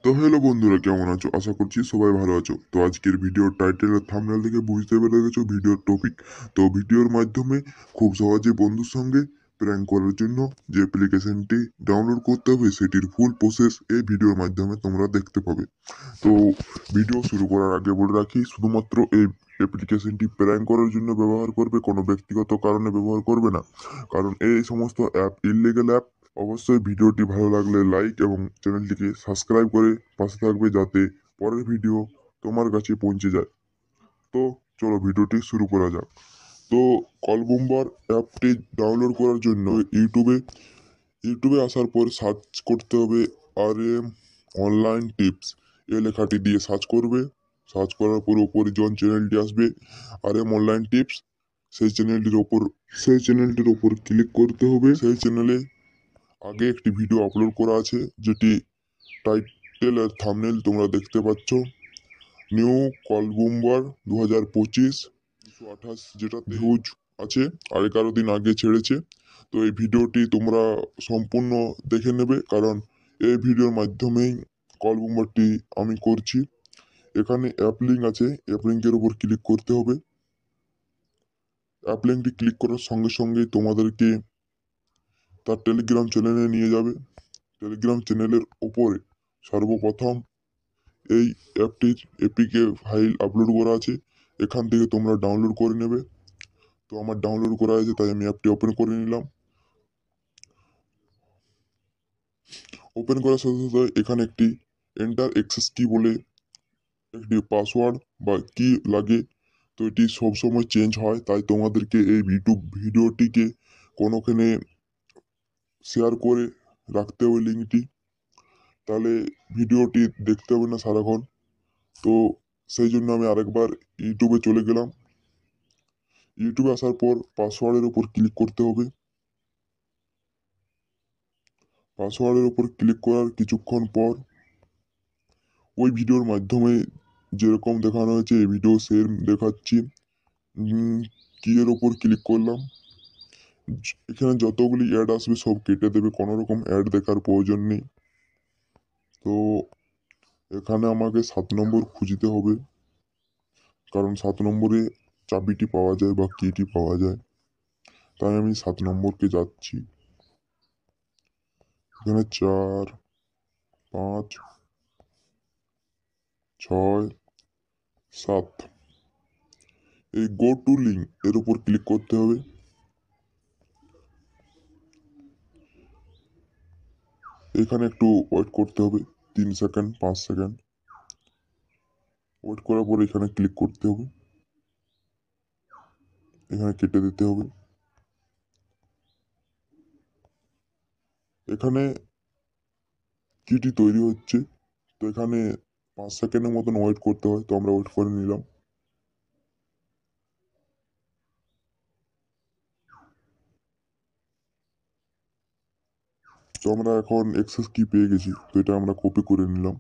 তো হ্যালো বন্ধুরা, কেমন আছো? আশা করছি সবাই ভালো আছো। তো আজকের ভিডিওর টাইটেল আর থাম্বনেল থেকে বুঝতে পেরে গেছো ভিডিওর টপিক। তো ভিডিওর মাধ্যমে খুব সহজে বন্ধুর সঙ্গে প্র্যাঙ্ক করার জন্য যে অ্যাপ্লিকেশনটি ডাউনলোড করতে হবে সেটির ফুল প্রসেস এই ভিডিওর মাধ্যমে তোমরা দেখতে পাবে। তো ভিডিও শুরু করার আগে বলে রাখি, শুধুমাত্র এই অ্যাপ্লিকেশনটি প্র্যাঙ্ক করার জন্য ব্যবহার করবে, কোনো ব্যক্তিগত কারণে ব্যবহার করবে না। কারণ এই সমস্ত অ্যাপ ইললিগাল অ্যাপ। অবশ্যই ভিডিওটি ভালো লাগলে লাইক এবং চ্যানেলটিকে সাবস্ক্রাইব করে পাশে থাকবে, যাতে পরের ভিডিও তোমার কাছে পৌঁছে যায়। তো চলো ভিডিওটি শুরু করা যাক। তো কল বুম্বার অ্যাপটি ডাউনলোড করার জন্য ইউটিউবে আসার পর সার্চ করতে হবে আর এম অনলাইন টিপস। এই লেখাটি দিয়ে সার্চ করবে। সার্চ করার পর উপরে জন চ্যানেলটি আসবে, আর এম অনলাইন টিপস। সেই চ্যানেলটির ওপর ক্লিক করতে হবে। সেই চ্যানেলে আগে একটি ভিডিও আপলোড করা আছে, যেটি টাইটেল আর থাম্বনেল তোমরা দেখতে পাচ্ছ। নিউ কলবুম্বার 2025 228 যেটা ভিউজ আছে, আর 11 দিন আগে ছেড়েছে। তো এই ভিডিওটি তোমরা সম্পূর্ণ দেখে নেবে, কারণ এই ভিডিওর মাধ্যমেই কলবুম্বারটি আমি করছি। এখানে অ্যাপ লিঙ্ক আছে, অ্যাপ লিঙ্কের উপর ক্লিক করতে হবে। অ্যাপ লিঙ্কটি ক্লিক করার সঙ্গে সঙ্গেই তোমাদেরকে তার টেলিগ্রাম চ্যানেলে নিয়ে যাবে। টেলিগ্রাম চ্যানেলের উপরে সর্বপ্রথম এই অ্যাপটির এপিকে ফাইল আপলোড করা আছে, এখান থেকে তোমরা ডাউনলোড করে নেবে। তো আমার ডাউনলোড করা আছে, তাই আমি অ্যাপটি ওপেন করে নিলাম। ওপেন করার সাথে সাথে এখানে একটি এন্টার অ্যাক্সেস কি বলে একটি পাসওয়ার্ড বা কি লাগে। তো এটি সবসময় চেঞ্জ হয়, তাই তোমাদেরকে এই ইউটিউব ভিডিওটিকে কোনোখানে শেয়ার করে রাখতে হবে লিঙ্কটি, তাহলে ভিডিওটি দেখতে হবে না সারাক্ষণ। তো সেই জন্য আমি আরেকবার ইউটিউবে চলে গেলাম। ইউটিউবে আসার পর পাসওয়ার্ডের উপর ক্লিক করতে হবে। পাসওয়ার্ডের উপর ক্লিক করার কিছুক্ষণ পর ওই ভিডিওর মাধ্যমে যেরকম দেখানো হয়েছে এই ভিডিও সেম দেখাচ্ছি। কি এর উপর ক্লিক করলাম। এখানে যতগুলি অ্যাড আসবে সব কেটে দেবে, কোনো রকম অ্যাড দেখার প্রয়োজন নেই। তো এখানে আমাকে 7 নম্বর খুঁজতে হবে, কারণ 7 নম্বরে চাবিটি পাওয়া যায় বা কিটি পাওয়া যায়। তাই আমি 7 নম্বরকে যাচ্ছি। এখানে 4, 5, 6, 7 এই গো টু লিঙ্ক এর উপর ক্লিক করতে হবে। এখানে একটু ওয়েট করতে হবে, 3 সেকেন্ড 5 সেকেন্ড। ওয়েট করার পর এখানে ক্লিক করতে হবে, এখানে কেটে দিতে হবে। এখানে কিটি তৈরি হচ্ছে, তো এখানে 5 সেকেন্ডের মতন ওয়েট করতে হয়, তো আমরা ওয়েট করে নিলাম। তো আমরা এখন এক্সেস কি পেয়ে গেছি, তো এটা আমরা কপি করে নিলাম।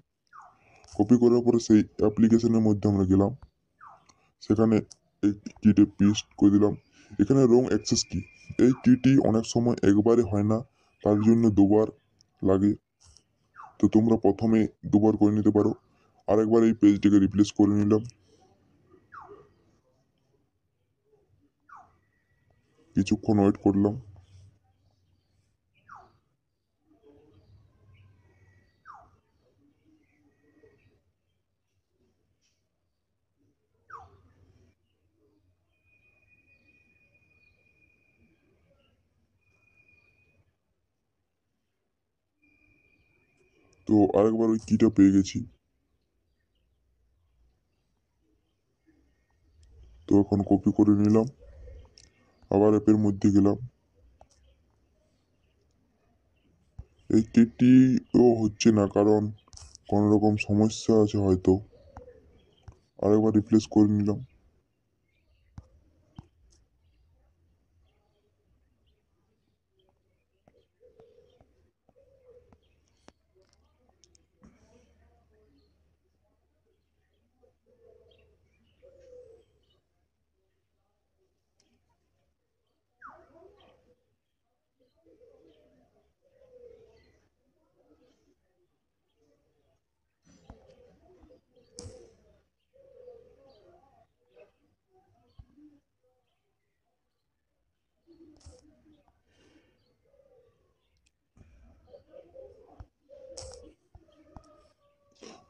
কপি করার পরে সেই অ্যাপ্লিকেশনের মধ্যে আমরা গেলাম, সেখানে এই কিটে পেস্ট করে দিলাম। এখানে রং অ্যাক্সেস কি, এই কিটি অনেক সময় একবারে হয় না, তার জন্য দুবার লাগে। তো তোমরা প্রথমে দুবার করে নিতে পারো। আরেকবার এই পেজটিকে রিপ্লেস করে নিলাম। কিছুক্ষণ ওয়েট করলাম। তো আরেকবার ওই কিটা পেয়ে গেছি। তো এখন কপি করে নিলাম, আবার অ্যাপের মধ্যে গেলাম। এই কিটিও হচ্ছে না, কারণ কোনো রকম সমস্যা আছে হয়তো। আরেকবার রিপ্লেস করে নিলাম।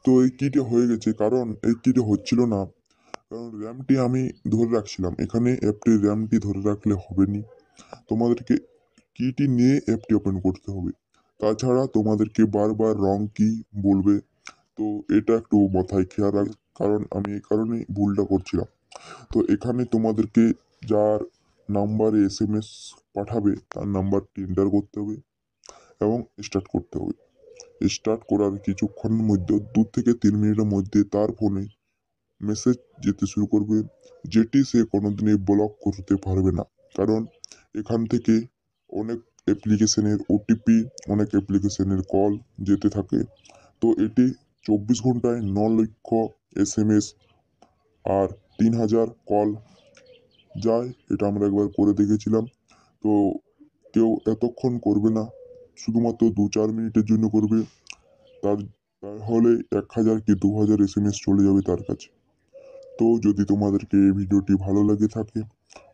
তো এই কিটে হয়ে গেছে, কারণ এই কিটে হচ্ছিল না, কারণ র্যামটি আমি ধরে রাখছিলাম। এখানে অ্যাপটির র্যামটি ধরে রাখলে হবে নি, তোমাদেরকে কিটি নিয়ে অ্যাপটি ওপেন করতে হবে। তাছাড়া তোমাদেরকে বারবার রং কি বলবে, তো এটা একটু মাথায় খেয়াল রাখ, কারণ আমি এই কারণেই ভুলটা করছিলাম। তো এখানে তোমাদেরকে যার নাম্বারে SMS পাঠাবে তার নাম্বারটি এন্টার করতে হবে এবং স্টার্ট করতে হবে। স্টার্ট করার কিছুক্ষণের মধ্যে 2 থেকে 3 মিনিটের মধ্যে তার ফোনে মেসেজ যেতে শুরু করবে, যেটি সে কোনোদিনই ব্লক করতে পারবে না। কারণ এখান থেকে অনেক অ্যাপ্লিকেশনের OTP, অনেক অ্যাপ্লিকেশনের কল যেতে থাকে। তো এটি 24 ঘন্টায় 9 লক্ষ SMS আর 3000 কল যায়। এটা আমরা একবার করে দেখেছিলাম। তো কেউ এতক্ষণ করবে না, শুধুমাত্র 2-4 মিনিটের জন্য করবে। তার তাহলে 1000 কি 2000 SMS চলে যাবে তার কাছে। তো যদি তোমাদেরকে এই ভিডিওটি ভালো লাগে থাকে,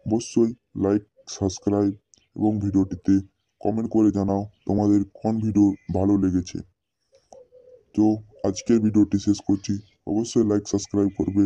অবশ্যই লাইক, সাবস্ক্রাইব এবং ভিডিওটিতে কমেন্ট করে জানাও তোমাদের কোন ভিডিও ভালো লেগেছে। তো আজকের ভিডিওটি শেষ করছি, অবশ্যই লাইক সাবস্ক্রাইব করবে